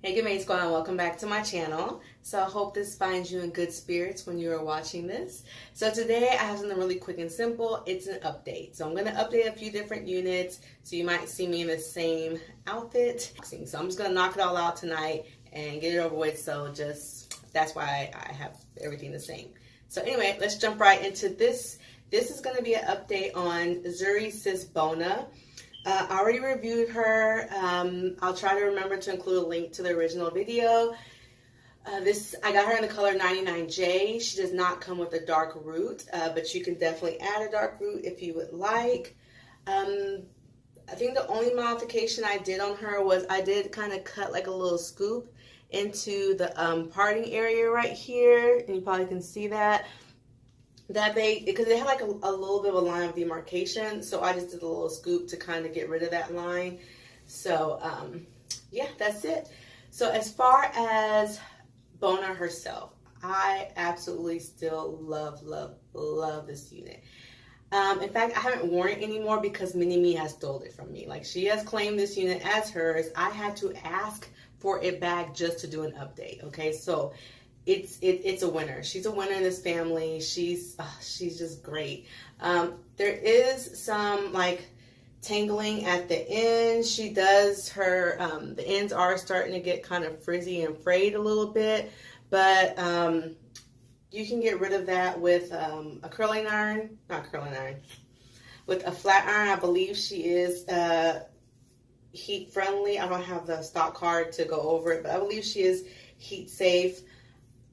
Hey, good morning, squad, and welcome back to my channel. So I hope this finds you in good spirits when you are watching this. So today I have something really quick and simple. It's an update. So I'm going to update a few different units. So you might see me in the same outfit. So I'm just going to knock it all out tonight and get it over with. So that's why I have everything the same. So anyway, let's jump right into this. This is going to be an update on Zury Sis Bona. I already reviewed her. I'll try to remember to include a link to the original video. I got her in the color 99J. She does not come with a dark root, but you can definitely add a dark root if you would like. I think the only modification I did on her was I did kind of cut like a little scoop into the parting area right here, and you probably can see that. Because they had like a little bit of a line of demarcation, so I just did a little scoop to kind of get rid of that line. So yeah, that's it. So as far as Bona herself, I absolutely still love this unit. In fact, I haven't worn it anymore because Mini-Me has stole it from me. Like, she has claimed this unit as hers. I had to ask for it back just to do an update. Okay, so it's a winner. She's a winner in this family. She's just great. There is some like tangling at the end. She does her the ends are starting to get kind of frizzy and frayed a little bit, but you can get rid of that with a curling iron, not curling iron, with a flat iron. I believe she is heat friendly. I don't have the stock card to go over it, but I believe she is heat safe.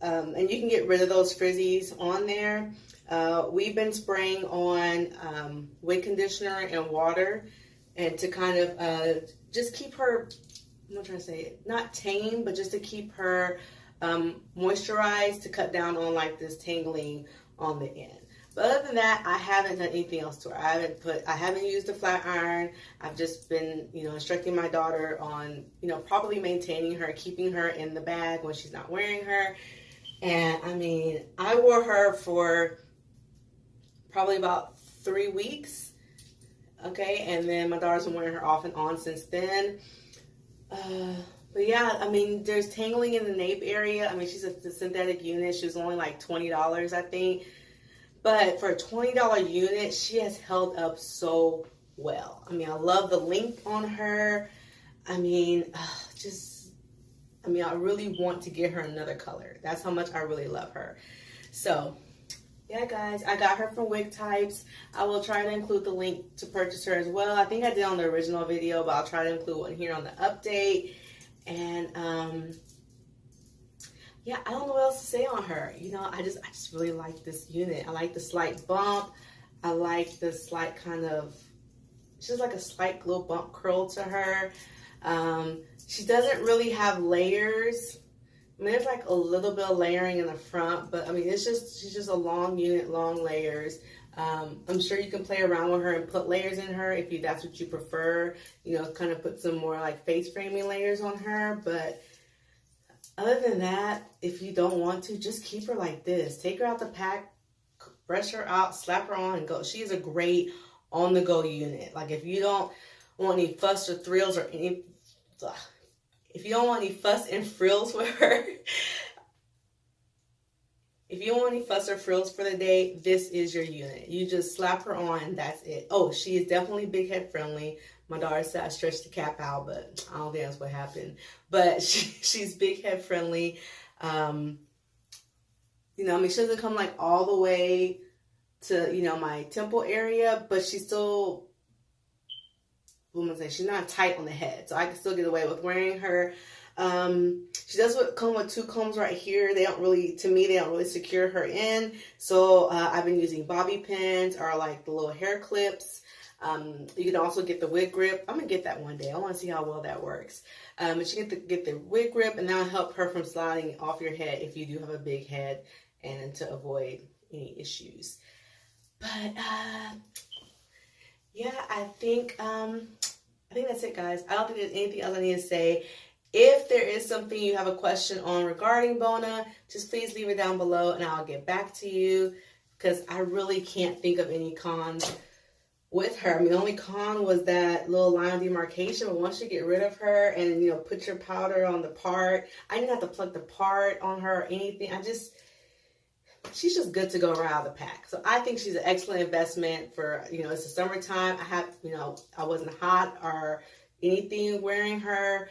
And you can get rid of those frizzies on there. We've been spraying on wig conditioner and water, and to kind of just keep her, I'm not trying to say it, not tame, but just to keep her moisturized, to cut down on like this tangling on the end. But other than that, I haven't done anything else to her. I haven't used a flat iron. I've just been, instructing my daughter on, properly maintaining her, keeping her in the bag when she's not wearing her. And I mean, I wore her for probably about 3 weeks. Okay. And then my daughter's been wearing her off and on since then. But yeah, I mean, there's tangling in the nape area. I mean, she's a synthetic unit. She was only like $20, I think. But for a $20 unit, she has held up so well. I mean, I love the length on her. I mean, I really want to get her another color. That's how much I really love her. So, yeah, guys, I got her from Wig Types. I will try to include the link to purchase her as well. I think I did on the original video, but I'll try to include one here on the update. And, yeah, I don't know what else to say on her. I just really like this unit. I like the slight bump. I like the slight kind of, she's like a slight little bump curl to her. She doesn't really have layers. I mean, there's like a little bit of layering in the front, but I mean, she's just a long unit, long layers. I'm sure you can play around with her and put layers in her if that's what you prefer. Kind of put some more like face framing layers on her. But other than that, if you don't want to, just keep her like this. Take her out the pack, brush her out, slap her on, and go. She is a great on-the-go unit. Like, if you don't want any fuss or thrills or any... If you don't want any fuss and frills with her, if you don't want any fuss or frills for the day, this is your unit. You just slap her on and that's it. Oh, she is definitely big head friendly. My daughter said I stretched the cap out, but I don't think that's what happened. But she's big head friendly. I mean, she doesn't come like all the way to, my temple area, but she's still... she's not tight on the head, so I can still get away with wearing her. She does come with 2 combs right here. They don't really secure her in. So I've been using bobby pins or like the little hair clips. You can also get the wig grip. I'm gonna get that one day. I want to see how well that works. But you get the wig grip, and that'll help her from sliding off your head if you do have a big head, and to avoid any issues. But yeah, I think that's it, guys. I don't think there's anything else I need to say. If there is something you have a question on regarding Bona, just please leave it down below and I'll get back to you, because I really can't think of any cons with her. I mean, the only con was that little line of demarcation, but once you get rid of her and, you know, put your powder on the part, I didn't have to pluck the part on her or anything. She's just good to go right out of the pack. So I think she's an excellent investment for, you know, it's the summertime. I wasn't hot or anything wearing her.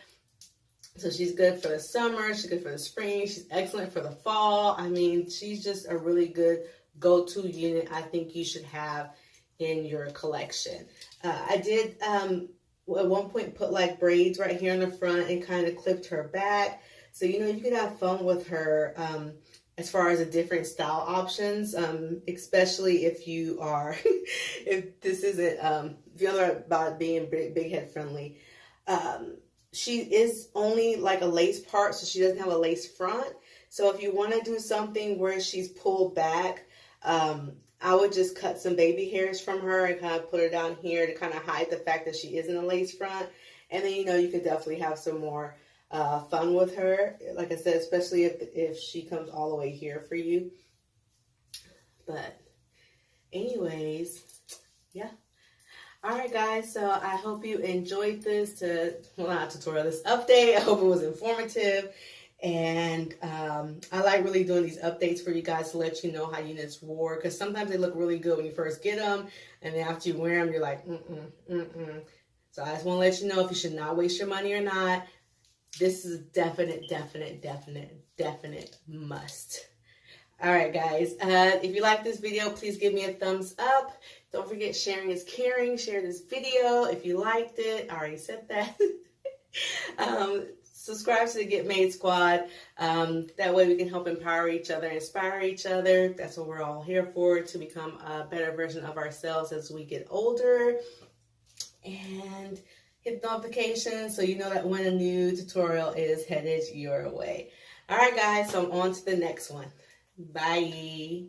So she's good for the summer. She's good for the spring. She's excellent for the fall. I mean, she's just a really good go-to unit I think you should have in your collection. I did at one point put like braids right here in the front and kind of clipped her back. So, you know, you could have fun with her as far as the different style options, especially if you are, if this isn't, if you're about being big head friendly. She is only like a lace part, so she doesn't have a lace front. So if you want to do something where she's pulled back, I would just cut some baby hairs from her and kind of put her down here to kind of hide the fact that she isn't a lace front. And then, you know, you could definitely have some more fun with her. Like I said, especially if she comes all the way here for you. But anyways, yeah. All right, guys. So I hope you enjoyed this not tutorial, this update. I hope it was informative. And I like really doing these updates for you guys to let you know how units wore, because sometimes they look really good when you first get them, and then after you wear them, you're like, So I just want to let you know if you should not waste your money or not. This is definite must. All right, guys. If you like this video, please give me a thumbs up. Don't forget, sharing is caring. Share this video if you liked it. I already said that. Subscribe to the Get Made Squad. That way we can help empower each other, inspire each other. That's what we're all here for, to become a better version of ourselves as we get older. And hit notifications so you know that when a new tutorial is headed your way. All right, guys, so I'm on to the next one. Bye.